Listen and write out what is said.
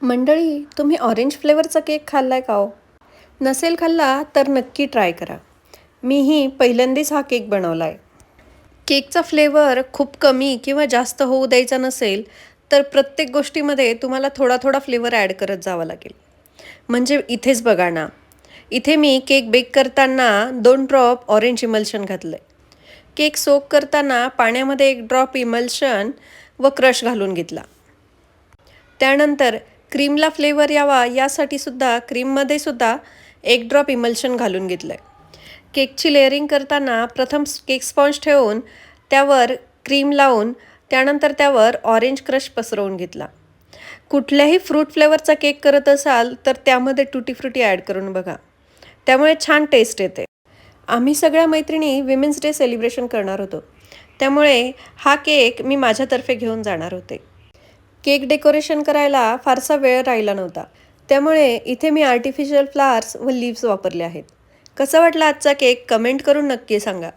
मंडळी, तुम्ही orange फ्लेवरचा cake खाल्लाय का हो? नसेल खाल्ला तर नक्की ट्राय करा. मीही पहिल्यांदाच हा केक बनवला आहे. केकचा फ्लेवर खूप कमी किंवा जास्त होऊ द्यायचा नसेल, तर प्रत्येक गोष्टीमध्ये तुम्हाला थोडा थोडा फ्लेवर ॲड करत जावा लागेल. म्हणजे इथेच बघा ना, इथे मी केक बेक करताना 2 ड्रॉप ऑरेंज इमल्शन घातलंय. केक सोक करताना पाण्यामध्ये 1 ड्रॉप इमल्शन व क्रश घालून घेतला. त्यानंतर क्रीमला फ्लेवर यावा यासाठी सुद्धा क्रीममध्ये सुद्धा 1 ड्रॉप इमल्शन घालून घेतलं आहे. केकची लेअरिंग करताना प्रथम केक स्पॉन्ज ठेवून त्यावर क्रीम लावून त्यानंतर त्यावर ऑरेंज क्रश पसरवून घेतला. कुठल्याही फ्रूट फ्लेवरचा केक करत असाल तर त्यामध्ये टुटी फ्रुटी ॲड करून बघा. त्यामुळे छान टेस्ट येते. आम्ही सगळ्या मैत्रिणी विमेन्स डे सेलिब्रेशन करणार होतो. त्यामुळे हा केक मी माझ्यातर्फे घेऊन जाणार होते. केक डेकोरेशन करायला फारसा वेळ राहिला नव्हता. त्यामुळे इथे मी आर्टिफिशियल फ्लावर्स व लीव्स वापरले आहेत. कसा वाटला आजचा केक कमेंट करून नक्की सांगा.